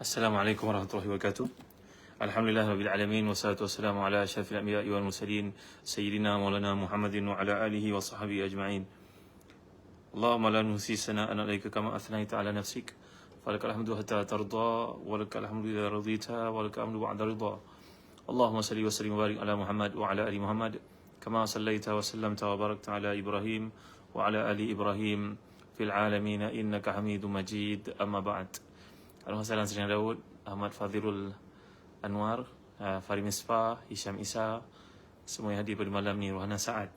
Assalamualaikum warahmatullahi wabarakatuh. Alhamdulillah rabbil alamin wassalatu wassalamu ala asyrafil anbiya'i wal mursalin sayyidina maulana Muhammadin wa ala alihi wa sahbihi ajma'in. Allahumma la nuhsi sana'an 'alaika kama athnaita 'ala nafsik. Falakal hamdu hatta tarda wa lakal hamdu idza radita wa lakal hamdu ba'da ridha. Allahumma salli wa sallim wa barik ala Muhammad wa ala ali Muhammad kama sallaita wa sallamta wa barakta ala Ibrahim wa ala ali Ibrahim fil alamin innaka Hamidum Majid. Amma ba'd. Alhamdulillah, Seri Daud, Ahmad Fadhilul Anwar, Farid Misbah, Hisham Isa, semua yang hadir pada malam ni, Rohana Saad.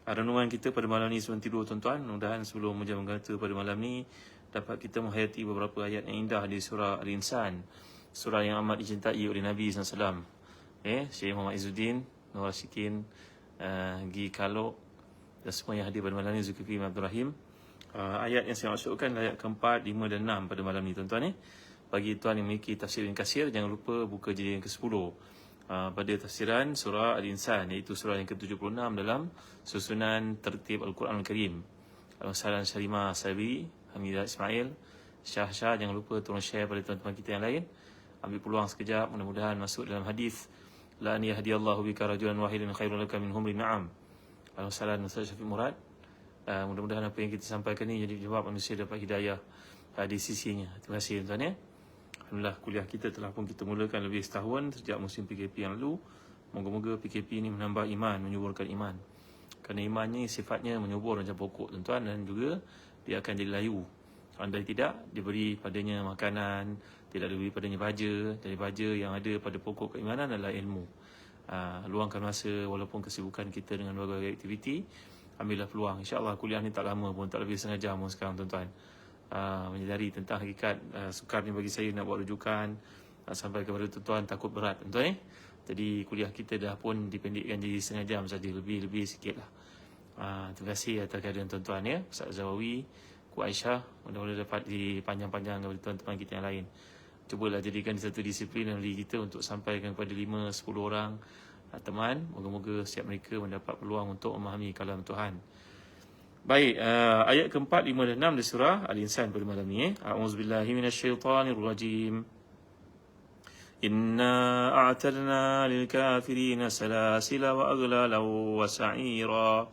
Renungan kita pada malam ni sebelum tidur tuan-tuan, mudah-mudahan sebelum menjam kata pada malam ni dapat kita menghayati beberapa ayat yang indah di surah Al-Insan, surah yang amat dicintai oleh Nabi SAW. Syekh Muhammad Izzuddin, Nur Rashikin, Gi Kalok dan semua yang hadir pada malam ni, Zulkifli Abdul Rahim. Ayat yang saya maksudkan ayat keempat, 5 dan 6 pada malam ni tuan-tuan. Bagi tuan yang memiliki tafsir Ibn Katsir, jangan lupa buka jilid yang ke-10 pada tafsiran surah Al-Insan, iaitu surah yang ke-76 dalam susunan tertib Al-Quran Al-Karim. Al-Salam Syarimah Sabi, Hamidah Ismail, Syah, jangan lupa tolong share pada teman-teman kita yang lain. Ambil peluang sekejap, mudah-mudahan masuk dalam hadis la an yahdiyallahu bika rajulan wahidan khairun laka min humri na'am. Al-Salam Ustaz Syafiq Murad. Mudah-mudahan apa yang kita sampaikan ni jadi sebab manusia dapat hidayah di sisinya. Terima kasih tuan-tuan ya. Alhamdulillah, kuliah kita telah pun kita mulakan lebih setahun sejak musim PKP yang lalu. Moga-moga PKP ini menambah iman, menyuburkan iman. Kerana imannya sifatnya menyubur macam pokok tuan-tuan, dan juga dia akan jadi layu. Andai tidak diberi padanya makanan, tidak diberi padanya baja. Jadi baja yang ada pada pokok keimanan adalah ilmu. Luangkan masa walaupun kesibukan kita dengan berbagai aktiviti, ambillah peluang. InsyaAllah kuliah ni tak lama pun, tak lebih setengah jam pun sekarang tuan-tuan. Menyedari tentang hakikat sukar ni bagi saya nak buat rujukan sampai kepada tuan-tuan takut berat tuan-tuan. Jadi kuliah kita dah pun dipendekkan jadi setengah jam saja, lebih sikit lah. Terima kasih atas kehadiran tuan-tuan ya. Ustaz Zawawi, Ku Aisyah, mudah-mudahan dapat dipanjang-panjang kepada tuan-tuan kita yang lain. Cubalah jadikan satu disiplin dalam diri kita untuk sampaikan kepada 5-10 orang teman. Moga-moga setiap mereka mendapat peluang untuk memahami kalam Tuhan. Baik, ayat keempat, 5 dan 6 dari surah Al-Insan pada malam ni. A'udzubillahi minasyaitanirrajim. Inna a'tadna lil kafirina salasila wa aghlala wa sa'ira.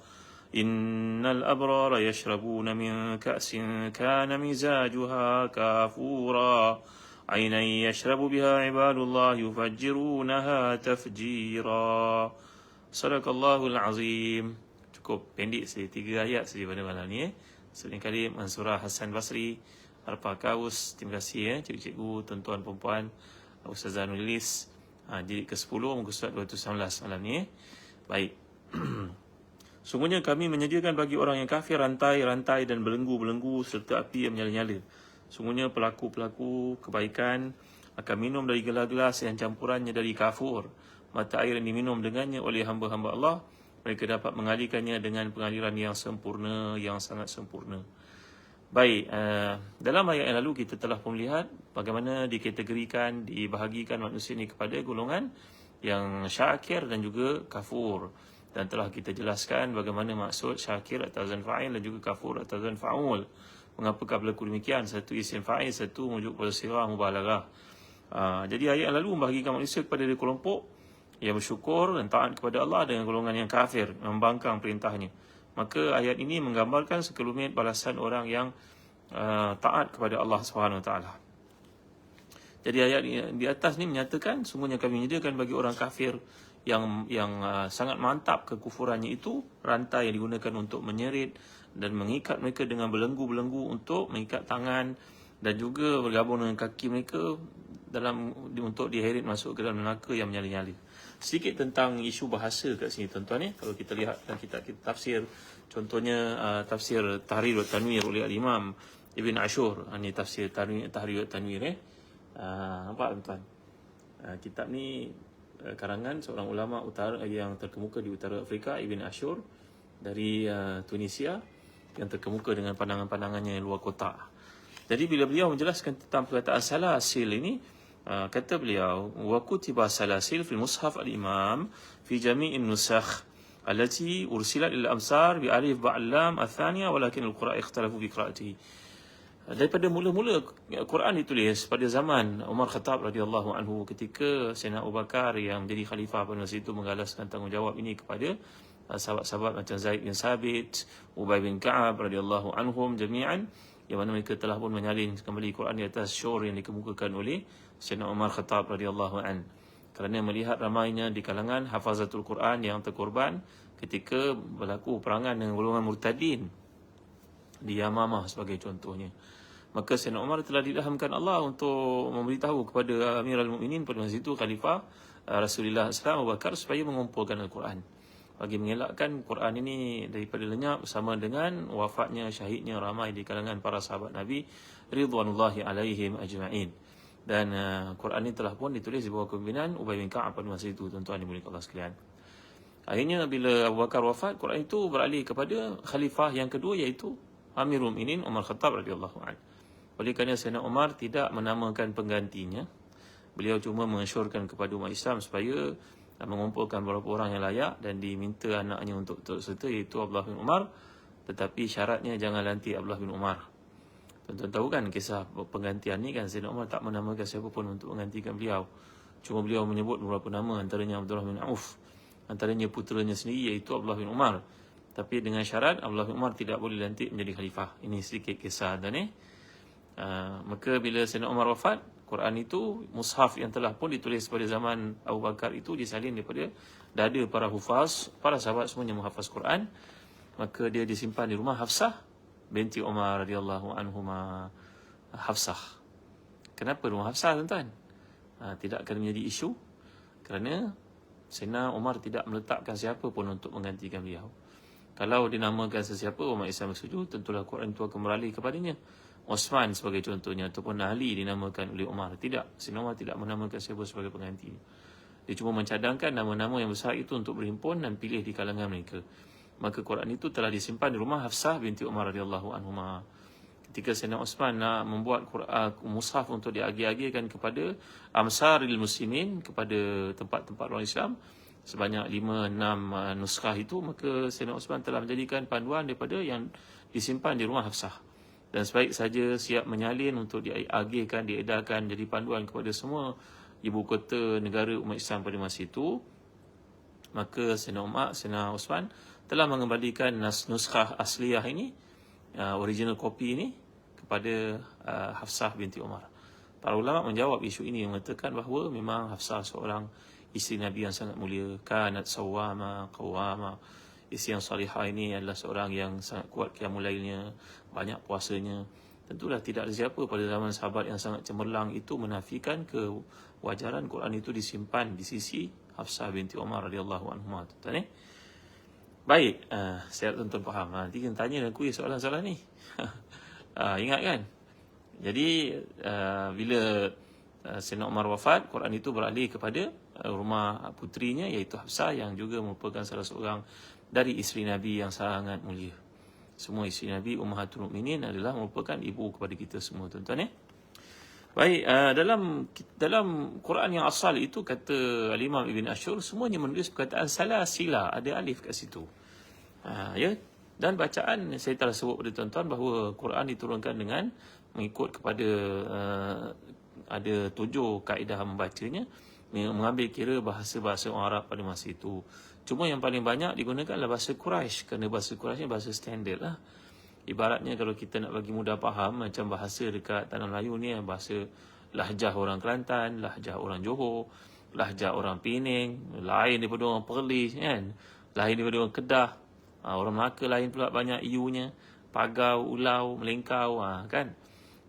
Innal abrara yashrabuna min ka'sin kana mizajuha kafura. عينا يشرب بها عباد الله يفجرونها تفجيرا. صدق الله العظيم. Cukup pendek saja, 3 ayat saja pada malam ni. Seringkali Mansurah Hasan Basri, Arpa Kaus. Terima kasih cikgu-cikgu, tuan-tuan, perempuan, Ustazah Nulis. Jilid ke-10 muka surat 219 malam ni. Baik. Sungguhnya kami menyediakan bagi orang yang kafir rantai-rantai dan belenggu-belenggu serta api yang menyala-nyala. Sungguhnya pelaku-pelaku kebaikan akan minum dari gelas-gelas yang campurannya dari kafur. Mata air yang diminum dengannya oleh hamba-hamba Allah, mereka dapat mengalirkannya dengan pengaliran yang sempurna, yang sangat sempurna. Baik, dalam ayat yang lalu kita telah pun melihat bagaimana dikategorikan, dibahagikan manusia ini kepada golongan yang syakir dan juga kafur. Dan telah kita jelaskan bagaimana maksud syakir atau wazan fa'il dan juga kafur atau wazan fa'ul. Mengapakah berlaku demikian? Satu isim fa'il, satu merujuk pada sirah mubalaghah. Jadi ayat yang lalu membahagikan manusia kepada dua kelompok yang bersyukur dan taat kepada Allah dengan golongan yang kafir, membangkang perintahnya. Maka ayat ini menggambarkan sekelumit balasan orang yang taat kepada Allah SWT. Jadi ayat di atas ni menyatakan sungguhnya kami menyediakan bagi orang kafir yang sangat mantap kekufurannya itu rantai yang digunakan untuk menyerit dan mengikat mereka dengan belenggu-belenggu untuk mengikat tangan dan juga bergabung dengan kaki mereka untuk diheret masuk ke dalam neraka yang menyala-nyala. Sedikit tentang isu bahasa kat sini tuan-tuan. Kalau kita lihat dalam kitab tafsir, contohnya tafsir Tahrir wa Tanwir oleh Imam Ibn Ashur. Ini tafsir Tahrir wa Tanwir. Nampak tuan-tuan? Kitab ni karangan seorang ulama utara yang terkemuka di utara Afrika, Ibn Ashur dari Tunisia, yang terkemuka dengan pandangan-pandangannya luar kotak. Jadi bila beliau menjelaskan tentang perkataan salasil ini, kata beliau, wa kutiba salasil fil mushaf al-imam fi jami'in nusakh allati ursilat ila amsar bi alif ba'lam athaniya walakin al-qura' ikhtalafu bi qira'atihi. Daripada mula-mula Quran ditulis pada zaman Umar Khattab radhiyallahu anhu, ketika Sayyidina Abu Bakar yang menjadi khalifah pada masa itu menggalaskan tanggungjawab ini kepada sahabat-sahabat macam Zaid bin Sabit, Ubay bin Ka'ab radhiyallahu anhum jami'an, yang mana mereka telah pun menyalin kembali Quran di atas syur yang dikemukakan oleh Sayyidina Umar Khattab radhiyallahu an. Kerana melihat ramainya di kalangan hafazatul Quran yang terkorban ketika berlaku perangan dengan golongan murtadin di Yamamah sebagai contohnya. Maka Sayyidina Umar telah diilhamkan Allah untuk memberitahu kepada Amirul Mukminin pada masa itu Khalifah Rasulullah SAW Abu Bakar supaya mengumpulkan Al-Quran, bagi mengelakkan Quran ini daripada lenyap bersama dengan wafatnya, syahidnya ramai di kalangan para sahabat Nabi ridwanullahi alaihim ajma'in. Dan Quran ini telah pun ditulis di bawah kepimpinan Ubay bin Ka'ab pada masa itu, tuan-tuan dimuliakan Allah sekalian. Akhirnya bila Abu Bakar wafat, Quran itu beralih kepada khalifah yang kedua, iaitu Amirul Mukminin Umar Khattab radhiyallahu anhu. Oleh kerana Sayyidina Umar tidak menamakan penggantinya, beliau cuma mengesyorkan kepada umat Islam supaya mengumpulkan beberapa orang yang layak dan diminta anaknya untuk turut serta, iaitu Abdullah bin Umar. Tetapi syaratnya jangan lantik Abdullah bin Umar. Tuan-tuan tahu kan kisah penggantian ni kan, Sayyidina Umar tak menamakan siapa pun untuk menggantikan beliau. Cuma beliau menyebut beberapa nama, antaranya Abdullah bin Auf, antaranya puteranya sendiri iaitu Abdullah bin Umar. Tapi dengan syarat Abdullah bin Umar tidak boleh lantik menjadi khalifah. Ini sedikit kisah tuan maka bila Sayyidina Umar wafat, Quran itu, mushaf yang telah pun ditulis pada zaman Abu Bakar itu disalin daripada dada para hufaz, para sahabat semuanya menghafaz Quran. Maka dia disimpan di rumah Hafsah binti Umar radhiyallahu anhuma. Hafsah. Kenapa rumah Hafsah, tuan-tuan? Tidak akan menjadi isu kerana Sayyidina Umar tidak meletakkan siapa pun untuk menggantikan beliau. Kalau dinamakan sesiapa, umat Islam setuju, tentulah Quran itu akan beralih kepadanya. Osman sebagai contohnya, ataupun Ali dinamakan oleh Umar. Tidak, Sayyidina Umar tidak menamakan siapa sebagai pengganti. Dia cuma mencadangkan nama-nama yang besar itu untuk berhimpun dan pilih di kalangan mereka. Maka Quran itu telah disimpan di rumah Hafsah binti Umar radhiyallahu anhuma. Ketika Sayyidina Osman nak membuat Quran mushaf untuk diagih-agihkan kepada amsaril muslimin, kepada tempat-tempat orang Islam, sebanyak 5-6 nuskah itu, maka Sayyidina Osman telah menjadikan panduan daripada yang disimpan di rumah Hafsah. Dan sebaik saja siap menyalin untuk diagihkan, diedarkan jadi panduan kepada semua ibu kota negara umat Islam pada masa itu. Maka Sayyidina Osman telah mengembalikan nuskah asliyah ini, original copy ini, kepada Hafsah binti Umar. Para ulama menjawab isu ini, mengatakan bahawa memang Hafsah seorang isteri Nabi yang sangat mulia. Kanat sawama qawama. Isteri yang salihah ini adalah seorang yang sangat kuat qiyamul lailnya, banyak puasanya. Tentulah tidak ada siapa pada zaman sahabat yang sangat cemerlang itu menafikan kewajaran Quran itu disimpan di sisi Hafsah binti Umar radhiyallahu anha. Tuan-tuan baik, saya harap tuan-tuan faham. Nanti kita tanya dan kuis soalan-soalan ni. Ingat kan? Jadi bila Sayyidina Umar wafat, Quran itu beralih kepada rumah putrinya, iaitu Hafsah, yang juga merupakan salah seorang dari isteri Nabi yang sangat mulia. Semua isteri Nabi Ummahatul Mukminin adalah merupakan ibu kepada kita semua, tuan-tuan Baik, dalam Quran yang asal itu, kata Al-Imam Ibn Ashur, semuanya menulis perkataan salasila, ada alif kat situ. Ya, dan bacaan saya telah sebut pada tuan-tuan bahawa Quran diturunkan dengan mengikut kepada ada 7 kaedah membacanya, mengambil kira bahasa-bahasa orang Arab pada masa itu. Cuma yang paling banyak digunakan adalah bahasa Quraisy, kerana bahasa Quraisy ni bahasa standard lah. Ibaratnya kalau kita nak bagi mudah faham, macam bahasa dekat Tanah Melayu ni, bahasa lahjah orang Kelantan, lahjah orang Johor, lahjah orang Pening, lain daripada orang Perlis kan, lain daripada orang Kedah, orang Melaka lain pula, banyak iunya, Pagau, Ulau, Melengkau kan.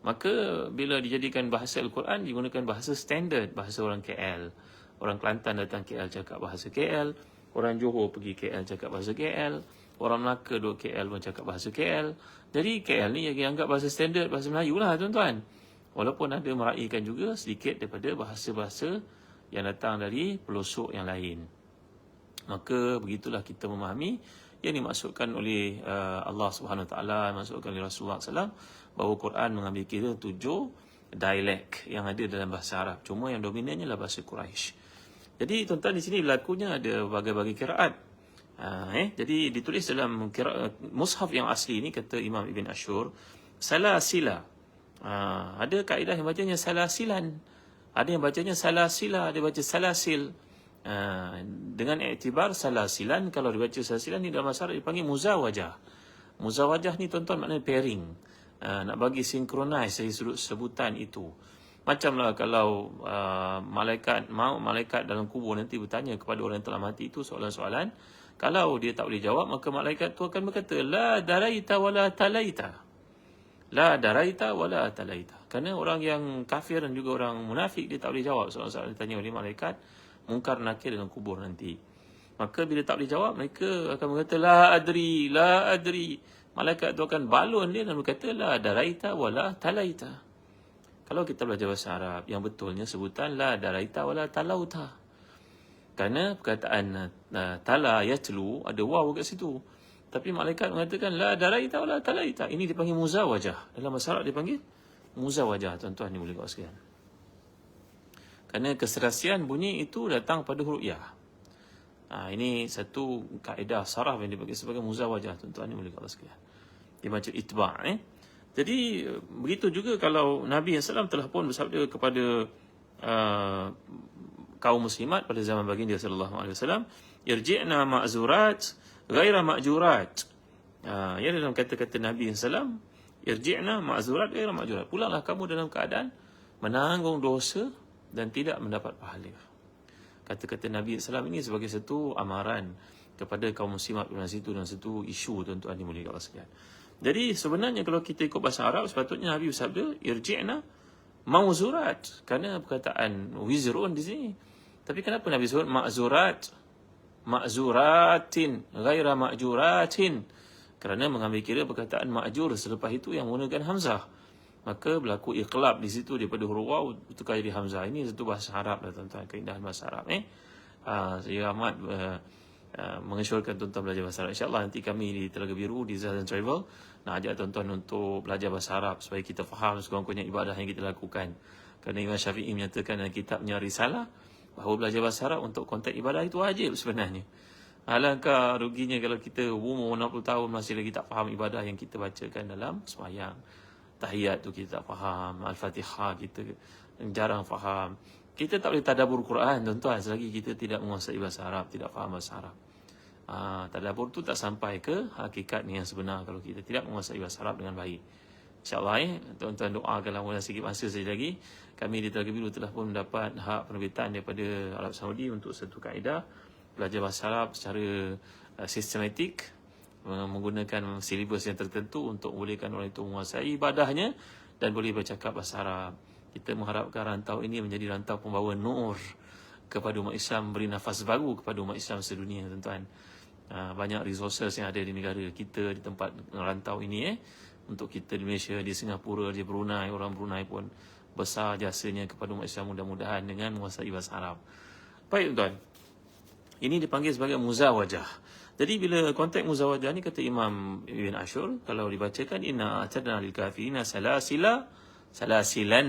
Maka bila dijadikan bahasa Al-Quran, digunakan bahasa standard, bahasa orang KL. Orang Kelantan datang KL cakap bahasa KL, orang Johor pergi KL cakap bahasa KL, orang Melaka duduk KL pun cakap bahasa KL. Jadi KL ni yang dianggap bahasa standard, bahasa Melayu lah tuan-tuan. Walaupun ada meraihkan juga sedikit daripada bahasa-bahasa yang datang dari pelosok yang lain. Maka begitulah kita memahami yang dimaksudkan oleh Allah Subhanahu Wa Taala, dimaksudkan oleh Rasulullah SAW, bahawa Quran mengambil kira 7 dialek yang ada dalam bahasa Arab. Cuma yang dominannya adalah bahasa Quraisy. Jadi tuan-tuan, di sini berlakunya ada berbagai-bagai qiraat. Jadi ditulis dalam mushaf yang asli ini, kata Imam Ibn Ashur, salasila. Ada kaedah yang bacanya salasilan, ada yang bacanya salasila, ada baca salasil. Dengan iktibar salasilan, kalau dibaca salasilan ni dalam bahasa Arab dipanggil muzawajah. Muzawajah ni tuan-tuan maknanya pairing. Nak bagi synchronize dari sudut sebutan itu. Macamlah kalau malaikat dalam kubur nanti bertanya kepada orang yang telah mati itu soalan-soalan, kalau dia tak boleh jawab, maka malaikat tu akan berkata, la daraita wala talaita. La daraita wala talaita. Kerana orang yang kafir dan juga orang munafik, dia tak boleh jawab soalan-soalan yang ditanya oleh malaikat mungkar nakir dalam kubur nanti. Maka bila tak boleh jawab, mereka akan berkata, la adri, la adri. Malaikat tu akan balon dia dan berkata, la daraita wala talaita. Kalau kita belajar bahasa Arab, yang betulnya sebutan la daraita wala talauta. Kerana perkataan tala yatlu ada waw kat situ. Tapi malaikat mengatakan la daraita wala talaita. Ini dipanggil muzawajah. Dalam bahasa Arab dipanggil muzawajah, tuan-tuan ni boleh kau sekalian. Kerana keserasian bunyi itu datang pada huruf ya. Ini satu kaedah saraf yang dipanggil sebagai muzawajah, tuan-tuan ni boleh kau sekalian. Dia macam itba'. Jadi begitu juga kalau Nabi SAW telah pun bersabda kepada kaum muslimat pada zaman baginda sallallahu alaihi wasallam, irji'na ma'zurat ghaira ma'jurat. Ya, dalam kata-kata Nabi SAW, irji'na ma'zurat ghaira ma'jurat. Pulanglah kamu dalam keadaan menanggung dosa dan tidak mendapat pahala. Kata-kata Nabi SAW ini sebagai satu amaran kepada kaum muslimat pada situ dan satu isu, tuan-tuan dimulai Allah sekalian. Jadi sebenarnya kalau kita ikut bahasa Arab, sepatutnya Nabi bersabda irji'na ma'zurat, kerana perkataan wizrun di sini. Tapi kenapa Nabi sebut ma'zurat, ma'zuratin ghaira ma'juratin? Kerana mengambil kira perkataan ma'jur selepas itu yang menggunakan hamzah, maka berlaku iqlab di situ daripada huruf waw tukar jadi hamzah. Ini satu bahasa Arab lah, tuan-tuan, keindahan bahasa Arab. Saya amat mengesyorkan tuan-tuan belajar bahasa Arab. InsyaAllah nanti kami di Telaga Biru, di Zahid Travel, nak ajak tuan-tuan untuk belajar bahasa Arab supaya kita faham sekurang-kurangnya ibadah yang kita lakukan. Kerana Imam Syafi'i menyatakan dalam kitabnya Risalah bahawa belajar bahasa Arab untuk konteks ibadah itu wajib sebenarnya. Alangkah ruginya kalau kita umur 60 tahun masih lagi tak faham ibadah yang kita bacakan dalam sembahyang. Tahiyat tu kita tak faham, Al-Fatihah kita jarang faham. Kita tak boleh tadabbur Quran, tuan-tuan, selagi kita tidak menguasai bahasa Arab, tidak faham bahasa Arab. Tadabbur tu tak sampai ke hakikat ni yang sebenar kalau kita tidak menguasai bahasa Arab dengan baik. InsyaAllah, tuan-tuan doakanlah dalam sikit masa saja lagi. Kami di Telaga Biru telah pun mendapat hak penerbitan daripada Arab Saudi untuk satu kaedah belajar bahasa Arab secara sistematik, menggunakan silibus yang tertentu untuk membolehkan orang itu menguasai ibadahnya dan boleh bercakap bahasa Arab. Kita mengharapkan rantau ini menjadi rantau pembawa nur kepada umat Islam, beri nafas baru kepada umat Islam sedunia, tuan-tuan. Banyak resources yang ada di negara kita di tempat rantau ini untuk kita di Malaysia, di Singapura, di Brunei. Orang Brunei pun besar jasanya kepada umat Islam, mudah-mudahan dengan menguasai bahasa Arab. Baik, tuan-tuan, ini dipanggil sebagai muzawajah. Jadi bila konteks muzawajah ni, kata Imam Ibn Ashur, kalau dibacakan inna a'tadna lil kafirina salasilan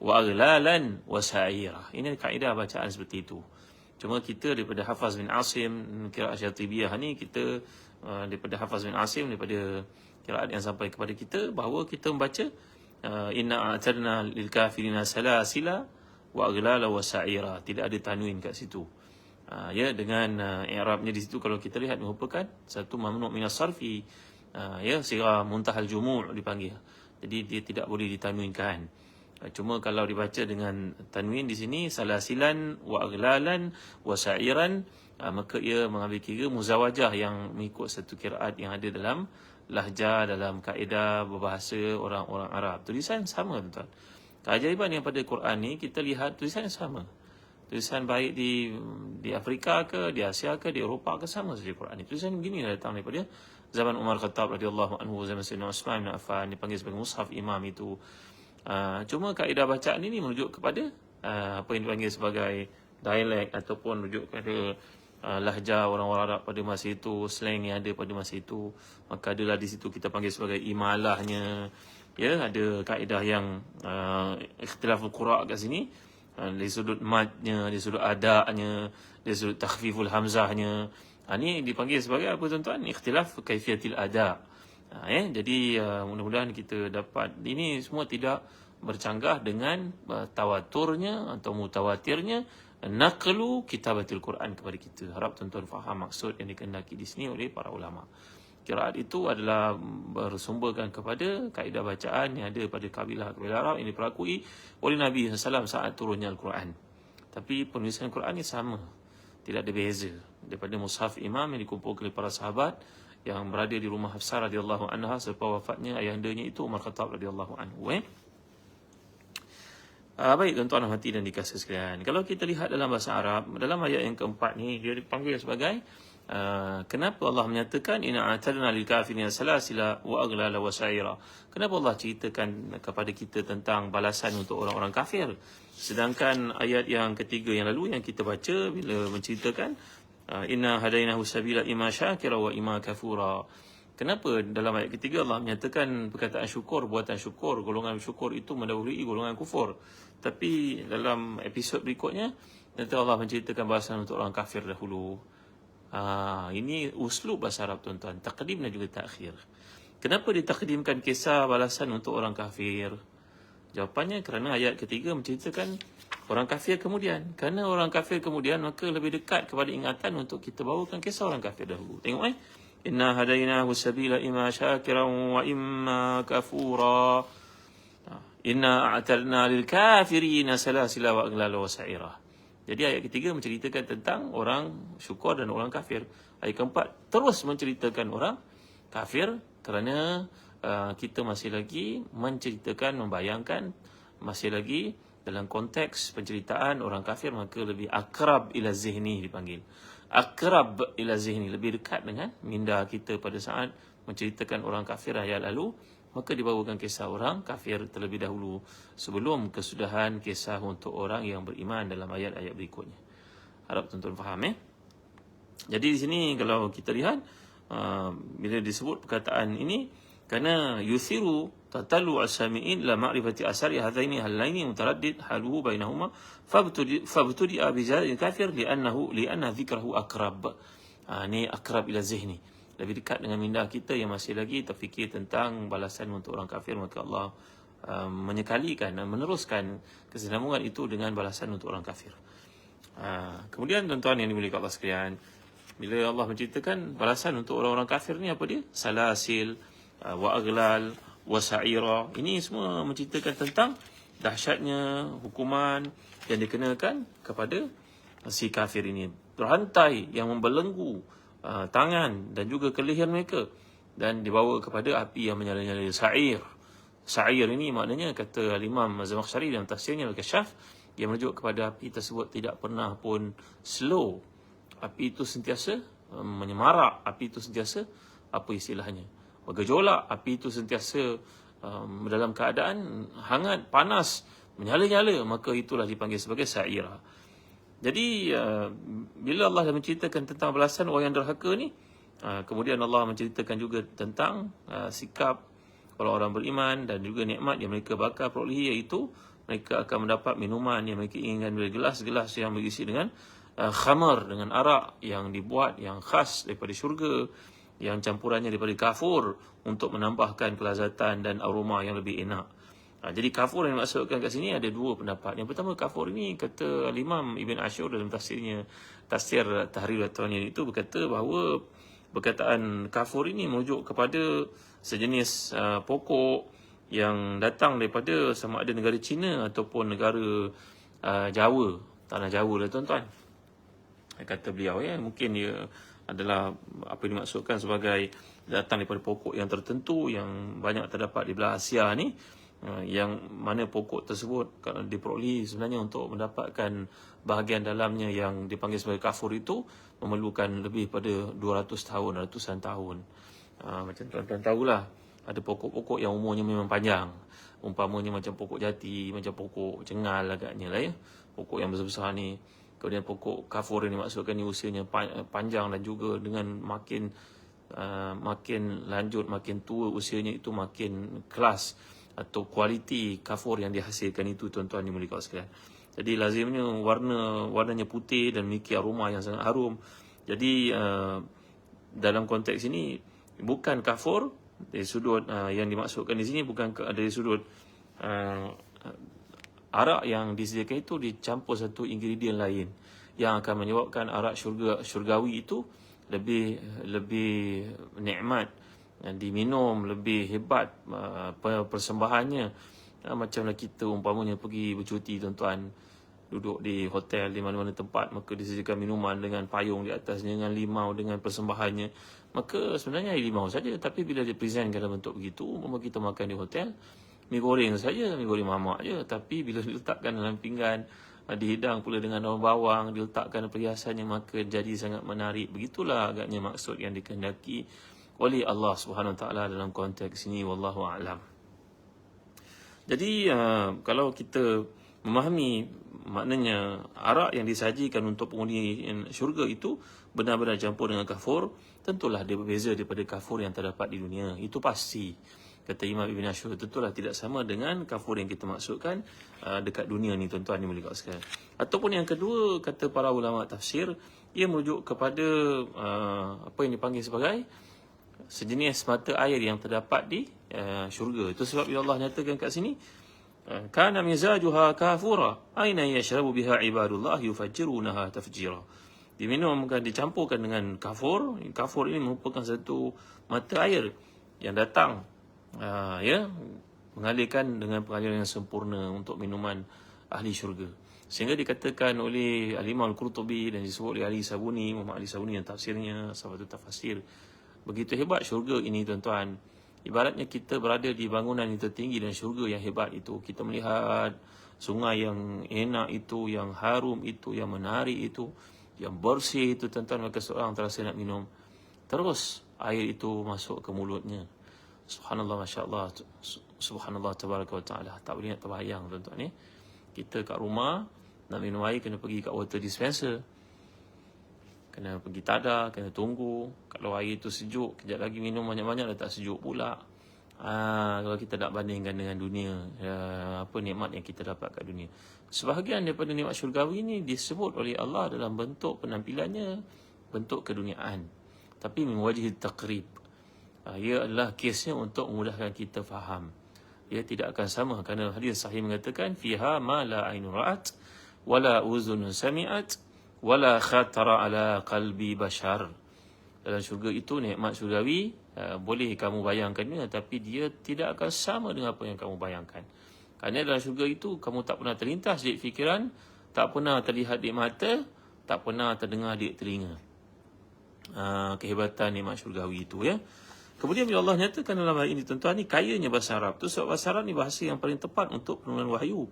wa aghlalan wa sa'ira. Ini kaedah bacaan seperti itu. Cuma kita daripada Hafaz bin Asim, qiraat Syatibiyah ni, kita daripada Hafaz bin Asim, daripada qiraat yang sampai kepada kita, bahawa kita membaca inna a'tadna lil kafirina salasila wa aghlala wa sa'ira. Tidak ada tanwin kat situ. Ya, dengan i'rabnya di situ kalau kita lihat merupakan satu mamnu' minas sarfi, ya, sirah muntahal jumu' dipanggil. Jadi dia tidak boleh ditanwinkan. Cuma kalau dibaca dengan tanwin di sini salasilan wa aghlalan wa sa'iran, maka ia mengambil kira muzawajah yang mengikut satu kiraat yang ada dalam lahjah, dalam kaedah berbahasa orang-orang Arab. Tulisan sama, tuan-tuan. Keajaiban yang pada Quran ni kita lihat tulisan sama. Tulisan baik di Afrika ke, di Asia ke, di Eropah ke, sama saja Quran ni. Tulisan begini datang daripada zaman Umar Khattab radhiyallahu anhu, zaman Sayyidina Uthman bin Affan, dipanggil sebagai mushaf imam itu. Cuma kaedah bacaan ini menunjuk kepada apa yang dipanggil sebagai dialek ataupun menunjuk kepada lahjah orang-orang Arab pada masa itu, slang yang ada pada masa itu. Maka adalah di situ kita panggil sebagai imalahnya. Ya, ada kaedah yang ikhtilaful qura' kat sini, dari sudut madnya, dari sudut adanya, dari sudut takhfiful hamzahnya. Ini dipanggil sebagai apa, tuan-tuan? Ikhtilaf kaifiyatil ada. Jadi mudah-mudahan kita dapat, ini semua tidak bercanggah dengan tawaturnya atau mutawatirnya naqlu kitabatul Quran kepada kita. Harap tuan-tuan faham maksud yang dikehendaki di sini oleh para ulama. Qiraat itu adalah bersumberkan kepada kaedah bacaan yang ada pada kabilah-kabilah Arab yang diperakui oleh Nabi SAW saat turunnya Al-Quran. Tapi penulisan Quran ini sama, tidak ada beza daripada mushaf imam yang dikumpulkan oleh para sahabat yang berada di rumah Hafsah radhiyallahu anha selepas wafatnya ayahandanya itu Umar Khattab radhiyallahu anhu. Baik tuan-tuan hati dan dikasih sekalian. Kalau kita lihat dalam bahasa Arab, dalam ayat yang keempat ni dia dipanggil sebagai kenapa Allah menyatakan inna a'tadna lil kafirin salasila wa aghlala wa sa'ira. Kenapa Allah ceritakan kepada kita tentang balasan untuk orang-orang kafir? Sedangkan ayat yang ketiga yang lalu yang kita baca bila menceritakan inna hadainahu sabila imma syakira wa imma kafura. Kenapa dalam ayat ketiga Allah menyatakan perkataan syukur, buatan syukur, golongan syukur itu mendahului golongan kufur. Tapi dalam episod berikutnya nanti Allah menceritakan balasan untuk orang kafir dahulu. Ini uslub bahasa Arab tuan-tuan, taqdim dan juga takhir. Kenapa ditakdimkan kisah balasan untuk orang kafir? Jawapannya kerana ayat ketiga menceritakan orang kafir kemudian. Kerana orang kafir kemudian, maka lebih dekat kepada ingatan untuk kita bawakan kisah orang kafir dahulu. Tengok inna hadainahu sabila imma syakiran wa imma kafura. Inna a'tadna lil kafirina salasila wa aghlala wa sa'ira. Jadi ayat ketiga menceritakan tentang orang syukur dan orang kafir. Ayat keempat terus menceritakan orang kafir kerana kita masih lagi menceritakan, membayangkan, masih lagi dalam konteks penceritaan orang kafir, maka lebih akrab ila zihni dipanggil. Akrab ila zihni, lebih dekat dengan minda kita pada saat menceritakan orang kafir ayat lalu, maka dibawakan kisah orang kafir terlebih dahulu sebelum kesudahan kisah untuk orang yang beriman dalam ayat-ayat berikutnya. Harap tuan-tuan faham Jadi di sini kalau kita lihat bila disebut perkataan ini, kerana yusiru tatalu as-sami'in la ma'rifati asari hadaini halaini mutaraddid haluhu bainahuma fabtudi'a bizalil kafir li'anna dhikrahu akrab. Ni akrab ila zihni, lebih dekat dengan minda kita yang masih lagi terfikir tentang balasan untuk orang kafir, maka Allah menyekalikan dan meneruskan kesinambungan itu dengan balasan untuk orang kafir. Kemudian tuan-tuan yang dimiliki Allah sekalian, bila Allah menceritakan balasan untuk orang-orang kafir ni, apa dia? Salasil, wa aghlal, wa sa'ira. Ini semua menceritakan tentang dahsyatnya hukuman yang dikenakan kepada si kafir ini. Rantai yang membelenggu tangan dan juga kelehian mereka dan dibawa kepada api yang menyala-nyala, sa'ir. Sa'ir ini maknanya, kata Imam Az-Zamakhsyari dalam tafsirnya Al-Kasyaf, dia merujuk kepada api tersebut tidak pernah pun slow. Api itu sentiasa menyemarak, api itu sentiasa bergejolak, api itu sentiasa dalam keadaan hangat, panas, menyala-nyala, maka itulah dipanggil sebagai sa'ira. Jadi bila Allah menceritakan tentang balasan orang yang derhaka ni, kemudian Allah menceritakan juga tentang sikap orang-orang beriman dan juga nikmat yang mereka bakal perolehi, iaitu mereka akan mendapat minuman yang mereka inginkan dari gelas-gelas yang berisi dengan khamar, dengan arak yang dibuat, yang khas daripada syurga, yang campurannya daripada kafur untuk menambahkan kelazatan dan aroma yang lebih enak. Jadi kafur yang dimaksudkan kat sini ada dua pendapat. Yang pertama, kafur ini kata Imam Ibn Ashur dalam tafsirnya, Tafsir Tahrir At-Tawani, itu berkata bahawa perkataan kafur ini merujuk kepada sejenis pokok yang datang daripada sama ada negara China ataupun negara Jawa, tanah Jawa lah tuan-tuan. Kata beliau mungkin dia adalah apa yang dimaksudkan sebagai datang daripada pokok yang tertentu yang banyak terdapat di belah Asia ni, yang mana pokok tersebut kalau diperolehi sebenarnya untuk mendapatkan bahagian dalamnya yang dipanggil sebagai kafur itu memerlukan lebih pada 200 tahun, ratusan tahun. Macam tuan-tuan tahulah, ada pokok-pokok yang umurnya memang panjang. Umpamanya macam pokok jati, macam pokok cengal agaknya lah pokok yang besar-besar ni. Kemudian pokok kafur yang dimaksudkan ni usianya panjang dan juga dengan makin lanjut, makin tua usianya itu makin kelas atau kualiti kafur yang dihasilkan itu tuan-tuan dimiliki sekalian. Jadi lazimnya warnanya putih dan memiliki aroma yang sangat harum. Jadi dalam konteks ini bukan kafur dari sudut yang dimaksudkan di sini bukan dari sudut arak yang disediakan itu dicampur satu ingredient lain yang akan menyebabkan arak syurgawi itu lebih nikmat, diminum lebih hebat persembahannya. Macamlah kita umpamanya pergi bercuti tuan-tuan, duduk di hotel di mana-mana tempat, maka disediakan minuman dengan payung di atasnya, dengan limau, dengan persembahannya. Maka sebenarnya limau saja, tapi bila dia presentkan dalam bentuk begitu, umpama kita makan di hotel, mi goreng saja, mi goreng mamak je. Tapi bila diletakkan dalam pinggan, dihidang pula dengan daun bawang, diletakkan perhiasannya, maka jadi sangat menarik. Begitulah agaknya maksud yang dikehendaki oleh Allah Subhanahu Wa Taala dalam konteks ini, wallahu a'lam. Jadi kalau kita memahami maknanya arak yang disajikan untuk penghuni syurga itu benar-benar campur dengan kafur, tentulah dia berbeza daripada kafur yang terdapat di dunia. Itu pasti. Kata Imam Ibn Ashur, tentulah tidak sama dengan kafur yang kita maksudkan dekat dunia ni, tuan-tuan ni boleh sekalian. Ataupun yang kedua, kata para ulama tafsir, ia merujuk kepada apa yang dipanggil sebagai sejenis mata air yang terdapat di syurga. Itu sebab bila Allah nyatakan kat sini, kana mizajuha kafura aina yashrabu biha ibadullah yufajjirunaha tafjira. Diminumkan, dicampurkan dengan kafur. Kafur ini merupakan satu mata air yang datang mengalirkan dengan pengaliran yang sempurna untuk minuman ahli syurga. Sehingga dikatakan oleh Al-Imam Al-Qurtubi dan disebut oleh Ali Sabuni, Muhammad Ali Sabuni yang tafsirnya, sahabat tafsir, begitu hebat syurga ini, tuan-tuan. Ibaratnya kita berada di bangunan yang tertinggi dan syurga yang hebat itu. Kita melihat sungai yang enak itu, yang harum itu, yang menarik itu, yang bersih itu, tuan-tuan. Maka seorang terasa nak minum, terus air itu masuk ke mulutnya. Subhanallah, Masya Allah, Subhanallah, Tabaraka wa Ta'ala. Tak boleh nak terbayang, tuan-tuan. Kita kat rumah nak minum air, kena pergi kat water dispenser, kena pergi tada, kena tunggu. Kalau air itu sejuk, kejap lagi minum banyak-banyak dah tak sejuk pula. Kalau kita nak bandingkan dengan dunia, apa nikmat yang kita dapat kat dunia. Sebahagian daripada nikmat syurgawi ini disebut oleh Allah dalam bentuk penampilannya, bentuk keduniaan. Tapi min wajhi taqrib. Ia adalah kesnya untuk memudahkan kita faham. Ia tidak akan sama, kerana hadis sahih mengatakan fiha ma la ainun ra'at wala uzunun sami'at wala khatara ala qalbi bashar. Dalam syurga itu nikmat syurgawi boleh kamu bayangkannya, tapi dia tidak akan sama dengan apa yang kamu bayangkan. Kerana dalam syurga itu kamu tak pernah terlintas di fikiran, tak pernah terlihat di mata, tak pernah terdengar di telinga. Kehebatan nikmat syurgawi itu, ya. Kemudian bila Allah nyatakan dalam ayat ini, tuan-tuan, ni kayanya bahasa Arab. Tu sebab bahasa Arab ni bahasa yang paling tepat untuk penulisan wahyu.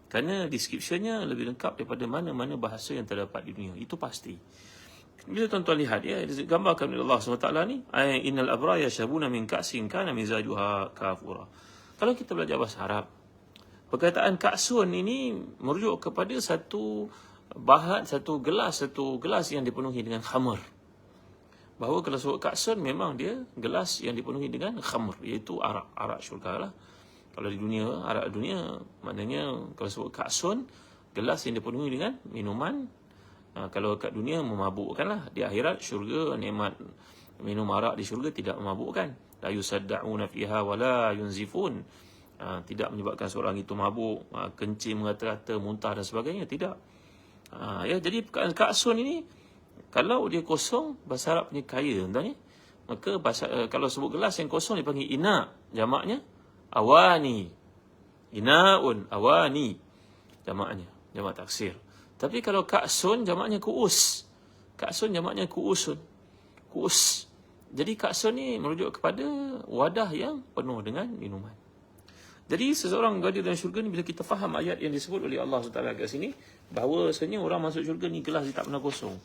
Kerana deskripsinya lebih lengkap daripada mana-mana bahasa yang terdapat di dunia. Itu pasti. Bila tuan-tuan lihat, ya, gambarkan oleh Allah SWT ni, innal abra yashabuna min ka'sin kana mizajuha kafura. Kalau kita belajar bahasa Arab, perkataan ka'sun ini merujuk kepada satu bahan, satu gelas yang dipenuhi dengan khamr. Bahawa kalau sebut ka'sun, memang dia gelas yang dipenuhi dengan khamr, iaitu arak syurga lah. Kalau di dunia, arak dunia, maknanya kalau sebut ka'sun, gelas yang dipenuhi dengan minuman. Kalau kat dunia memabukkan lah. Di akhirat syurga, nikmat minum arak di syurga tidak memabukkan. La yusadda'una fiha wa la yunzifun. Tidak menyebabkan seorang itu mabuk, kencing, mengata-kata, muntah dan sebagainya. Tidak. Jadi ka'sun ini, kalau dia kosong, bahasa Arab punya kaya, tuan-tuan. Maka kalau sebut gelas yang kosong dipanggil ina, jamaknya awani. Inaun, awani, jamaknya, jamak taksir. Tapi kalau ka'sun, jamaknya ku'us. Ka'sun jamaknya ku'usun. Ku'us. Jadi ka'sun ni merujuk kepada wadah yang penuh dengan minuman. Jadi seseorang berada dalam syurga ni, bila kita faham ayat yang disebut oleh Allah SWT kat sini, bahawa sebenarnya orang masuk syurga ni gelas dia tak pernah kosong.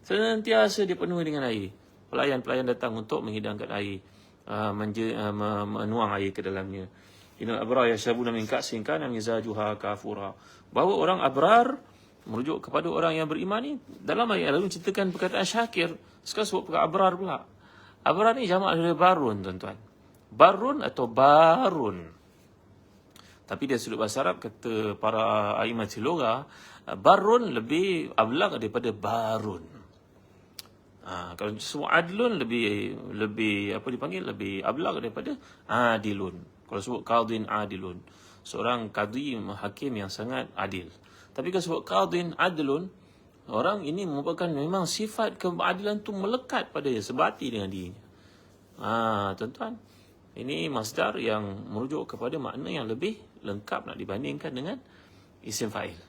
Senantiasa dipenuhi dengan air. Pelayan-pelayan datang untuk menghidangkan air, menuang air ke dalamnya. Innal abrar yashabuna min ka'sin kana mizajuha kafura. Bahawa orang abrar merujuk kepada orang yang beriman ni. Dalam ayat lalu menceritakan perkataan syakir. Sekarang sebut perkataan abrar pula. Abrar ni jamak dari barun, tuan-tuan. Barun atau barun. Tapi dia sudut bahasa Arab, kata para a'immatul lughah, barun lebih ablag daripada barun. Kalau sebut adlun lebih apa dipanggil, lebih ablaq daripada adilun. Kalau sebut qadin adilun, seorang qadi hakim yang sangat adil. Tapi kalau sebut qadin adlun, orang ini merupakan memang sifat keadilan tu melekat pada dia, sebati dengan dirinya. Tuan-tuan, ini masdar yang merujuk kepada makna yang lebih lengkap nak dibandingkan dengan isim fa'il.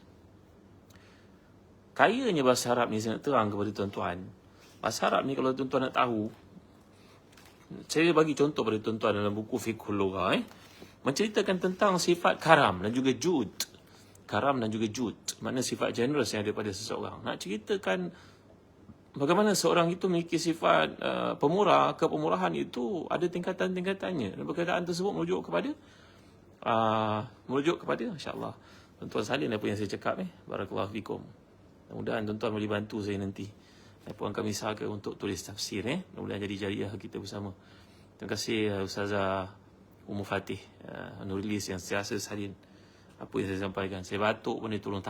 Kayanya bahasa Arab ni saya nak terang kepada tuan-tuan. Bahasa Arab ni kalau tuan-tuan nak tahu, saya bagi contoh pada tuan-tuan dalam buku Fiqhul Lughah, menceritakan tentang sifat karam dan juga jud. Karam dan juga jud, makna sifat generous yang ada pada seseorang. Nak ceritakan bagaimana seorang itu memiliki sifat pemurah, kepemurahan itu ada tingkatan-tingkatannya. Dan perkataan tersebut merujuk kepada insya-Allah tuan-tuan salin apa yang saya cakap Barakallahu fikum. Mudah-mudahan tuan-tuan boleh bantu saya nanti. Puan kami usahakan untuk tulis tafsir mudah-mudahan jadi jariah kita bersama. Terima kasih Ustazah Ummu Fatih Nurilis yang sentiasa salin apa yang saya sampaikan. Saya batuk pun dia tolong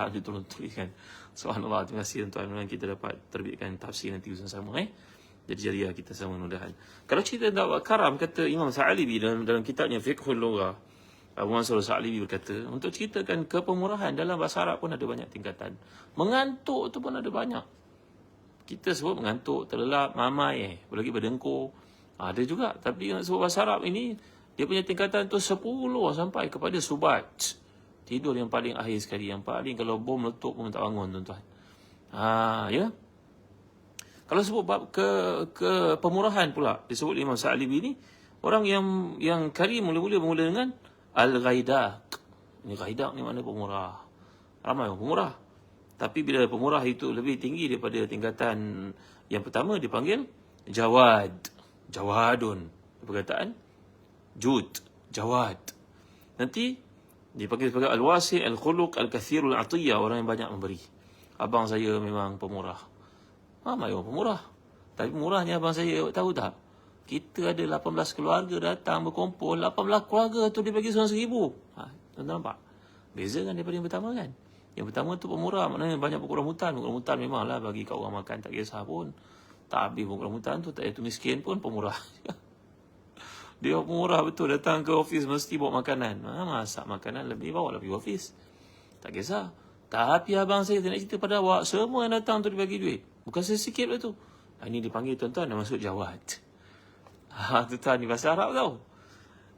tuliskan. Subhanallah, terima kasih tuan-tuan, kita dapat terbitkan tafsir nanti bersama-sama jadi jariah kita sama mudah-mudahan. Kalau cerita tentang karam, kata Imam Sa'alibi dalam kitabnya Fiqhul Lughah, Abu Mansur Sa'alibi berkata, untuk ceritakan kepemurahan dalam bahasa Arab pun ada banyak tingkatan. Mengantuk tu pun ada banyak. Kita sebut mengantuk, terlelap, mamai, lagi berdengkur. Ada juga. Tapi nak sebut bahasa Arab ini, dia punya tingkatan tu 10 sampai kepada subat. Tidur yang paling akhir sekali, yang paling kalau bom meletup pun tak bangun tuan-tuan. Ya. Kalau sebut bab ke pemurahan pula, disebut Imam Sa'alibi ni, orang yang karim mula-mula bermula dengan al-ghaidaq. Ini ghaidaq ni makna pemurah. Ramai orang pemurah. Tapi bila pemurah itu lebih tinggi daripada tingkatan yang pertama, dipanggil jawad. Jawadun. Perkataan jud, jawad. Nanti dipanggil sebagai al-wasi', al-khuluq, al-kathir, al-atiyah, orang yang banyak memberi. Abang saya memang pemurah. Ramai orang pemurah. Tapi murahnya abang saya, tahu tak? Kita ada 18 keluarga datang berkumpul, 18 keluarga tu dia bagi seorang 1,000. Tuan-tuan nampak? Beza kan daripada yang pertama kan? Yang pertama tu pemurah, maknanya banyak pokok rambutan. Pokok rambutan memanglah bagi kat orang makan, tak kisah pun. Tak habis pokok rambutan tu, tak iaitu miskin pun pemurah. Dia pemurah betul, datang ke ofis mesti bawa makanan. Masak makanan lebih, bawa lebih ofis. Tak kisah. Tapi abang saya tak nak cerita pada awak, semua yang datang tu dia bagi duit. Bukan sedikit lah tu. Ini dipanggil tuan-tuan, dah masuk jawad. Tuan-tuan ni bahasa Arab tau.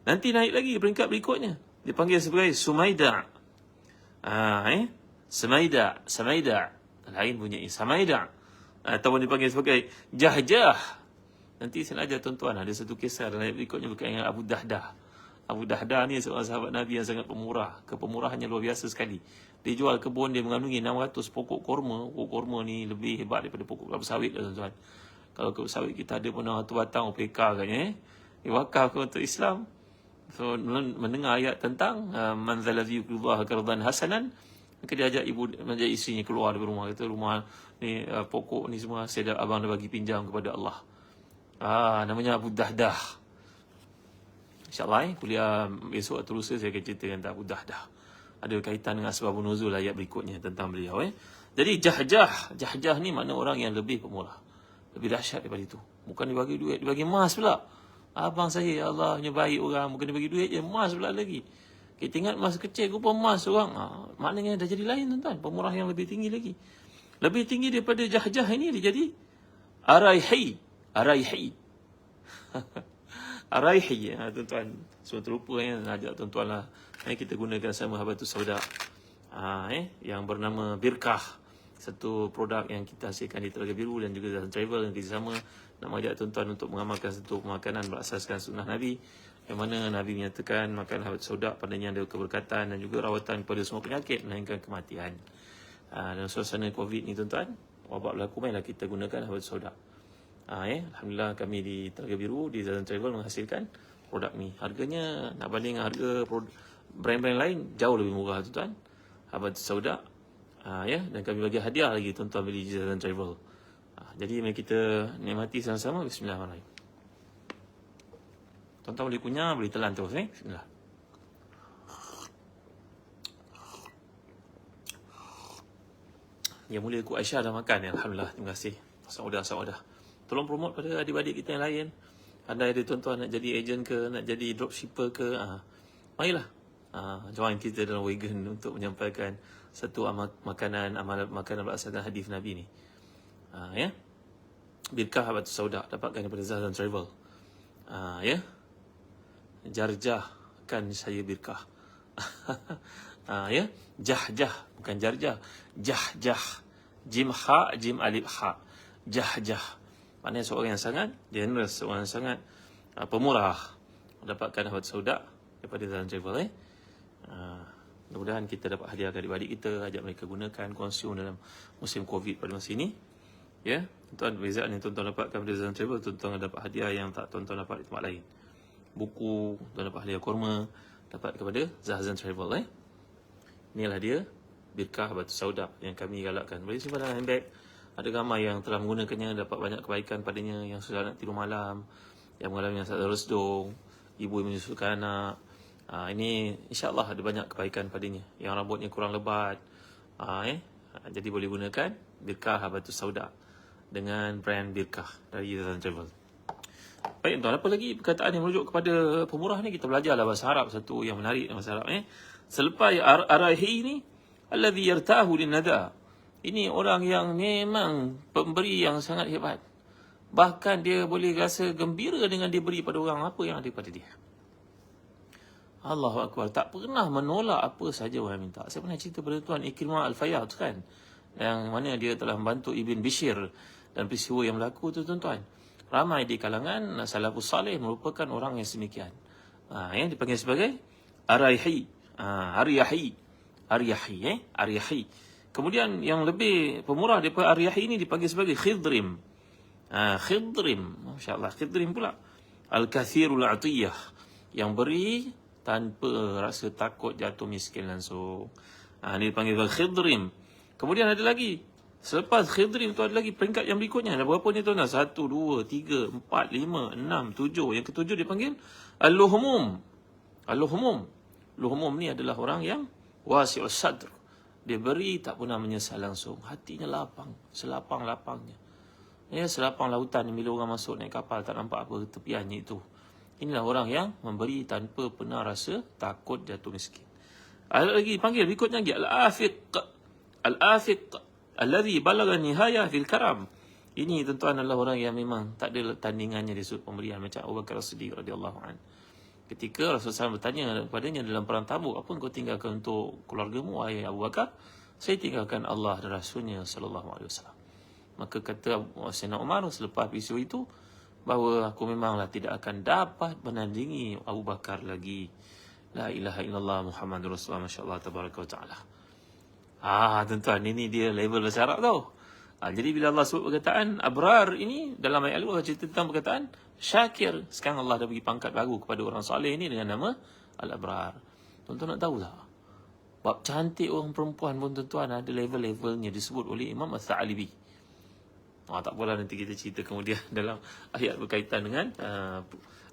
Nanti naik lagi peringkat berikutnya. Dipanggil sebagai Sumaida. Samaida. Lain punya Samaida. Ataupun dipanggil sebagai Jahjah. Nanti saya nak ajar tuan-tuan, ada satu kisah dalam ayat berikutnya berkaitan dengan Abu Dahdah. Abu Dahdah ni seorang sahabat Nabi yang sangat pemurah. Kepemurahannya luar biasa sekali. Dia jual kebun, dia mengandungi 600 pokok korma. Pokok korma ni lebih hebat daripada pokok kelapa sawit lah tuan-tuan. Kalau kelapa sawit kita ada pun 1 batang OPK katanya. Dia wakaf ke untuk Islam. So, mendengar ayat tentang man zalazi yuqridullah qardan hasanan, maka dia ajak isterinya keluar dari rumah. Kata rumah ni pokok ni semua abang dah bagi pinjam kepada Allah. Namanya Abu Dahdah. InsyaAllah kuliah besok atau lusa saya akan ceritakan tentang Abu Dahdah. Ada kaitan dengan sebab nuzul ayat berikutnya tentang beliau. Jadi Jahjah ni makna orang yang lebih pemurah. Lebih dahsyat daripada itu. Bukan dibagi duit, dibagi emas pula. Abang saya, ya Allah, baik orang. Bukan dibagi duit je, emas pula lagi. Kita ingat emas kecil, rupa emas orang. Maknanya dah jadi lain tuan-tuan. Pemurah yang lebih tinggi lagi. Lebih tinggi daripada Jahjah ini dia jadi Araihi. Araihi, tuan-tuan. So terlupa ajak tuan-tuan lah. Kita gunakan sama Habatus Sauda. Yang bernama Birkah. Satu produk yang kita hasilkan di Telaga Biru dan juga dalam travel yang kerjasama. Nak mengajak tuan-tuan untuk mengamalkan satu pemakanan berasaskan sunnah Nabi. Yang mana Nabi menyatakan makan Habatus Sauda padanya ada keberkatan dan juga rawatan kepada semua penyakit melainkan kematian. Dalam suasana COVID ni tuan-tuan, wabak berlaku, mainlah kita gunakan Habatus Sauda. Alhamdulillah kami di Telaga Biru di Zazan Travel menghasilkan produk ni. Harganya nak banding dengan harga brand-brand lain jauh lebih murah tuan-tuan. Habatus Sauda. Dan kami bagi hadiah lagi tuan-tuan beli di Zazan Travel. Jadi mari kita nikmati sama-sama. Bismillahirrahmanirrahim. Tuan-tuan boleh kunyah, boleh telan terus Bismillah. Yang mulia Ibu Aisyah dah makan Alhamdulillah. Terima kasih. Saudah. Tolong promote pada adik-adik kita yang lain. Andai ada tuan-tuan nak jadi ejen ke, nak jadi dropshipper ke, marilah. Join kita dalam Wagon untuk menyampaikan satu makanan berdasarkan hadis Nabi ni. Ya. Birkah Batu Sauda dapatkan daripada Zahzan Travel. Ya. Jarjahkan saya birkah. Ya. Jah, bukan jarjah. Jah. Jim ha, jim alif ha. Jah. Maknanya seorang yang sangat generous, seorang yang sangat pemurah. Dapatkan Batu Sauda daripada Zahzan Travel. Mudah-mudahan kita dapat hadiahkan adik-adik kita, ajak mereka gunakan, konsum dalam musim Covid pada masa ini. Ya, tuan-tuan, perbezaan yang tuan-tuan dapatkan pada Zahzan Travel, tuan-tuan dapat hadiah yang tak tuan-tuan dapat di tempat lain. Buku, tuan dapat hadiah kurma, dapat kepada Zahzan Travel. Inilah dia Birkah Batu Sauda yang kami galakkan. Boleh simpan dalam handbag. Ada ramai yang telah menggunakannya, dapat banyak kebaikan padanya, yang sudah nak tidur malam, yang mengalami masalah resdung, ibu yang menyusukan anak. Ini insya-Allah ada banyak kebaikan padanya. Yang rambutnya kurang lebat, jadi boleh gunakan Birkah Batu Sauda dengan brand Birkah dari Zahzan Travel. Baik tuan, apa lagi perkataan yang merujuk kepada pemurah ni? Kita belajarlah bahasa Arab, satu yang menarik bahasa Arab. Selepas arahi ni, alladhi yartahu linnada. Ini orang yang memang pemberi yang sangat hebat. Bahkan dia boleh rasa gembira dengan dia beri pada orang apa yang ada pada dia. Allahu Akbar. Tak pernah menolak apa saja orang minta. Saya pernah cerita pada tuan Ikrimah Al-Fayyad kan, yang mana dia telah membantu Ibn Bishir dan peristiwa yang berlaku tu tuan-tuan. Ramai di kalangan salafus salih merupakan orang yang semikian. Yang dipanggil sebagai Aryahi. Aryahi. Kemudian yang lebih pemurah daripada Aryahi ini dipanggil sebagai Khidrim. Masya-Allah, Khidrim pula. Al-Kathirul Atiyah, yang beri tanpa rasa takut jatuh miskin langsung. Ini dipanggil sebagai Khidrim. Kemudian ada lagi, selepas Khidrim tu ada lagi peringkat yang berikutnya. Ada berapa ni tuan-tuan? 1, 2, 3, 4, 5, 6, 7. Yang ketujuh dipanggil Al-Luhmum. Luhmum ni adalah orang yang wasi'us sadr. Dia beri tak pernah menyesal langsung. Hatinya lapang, selapang-lapangnya. Selapang lautan bila orang masuk naik kapal tak nampak apa tepiannya itu. Inilah orang yang memberi tanpa pernah rasa takut jatuh miskin. Ada lagi panggil berikutnya lagi Al-Afiq alladhi balagha nihayah fil karam. Ini tuan-tuan adalah orang yang memang tak ada tandingannya di sudut pemberian, macam Abu Bakar As-Siddiq radhiyallahu anhu. Ketika Rasulullah SAW bertanya kepadanya dalam perang Tabuk, apa engkau tinggalkan untuk keluargamu, wahai Abu Bakar? Saya tinggalkan Allah dan Rasulnya sallallahu alaihi wasallam. Maka kata Sayyidina Umar selepas peristiwa itu, bahawa aku memanglah tidak akan dapat menandingi Abu Bakar lagi. La ilaha illallah Muhammadur Rasulullah, masya-Allah tabaraka wa taala. Tuan-tuan, ini dia level bahasa Arab tau. Jadi bila Allah sebut perkataan abrar ini dalam ayat Allah cerita tentang perkataan syakir. Sekarang Allah dah bagi pangkat baru kepada orang soleh ini dengan nama al-abrar. Tuan-tuan nak tahu tak? Bab cantik orang perempuan pun tuan-tuan ada level-levelnya, disebut oleh Imam Al-Tha'alibi. Tak apalah, nanti kita cerita kemudian dalam ayat berkaitan dengan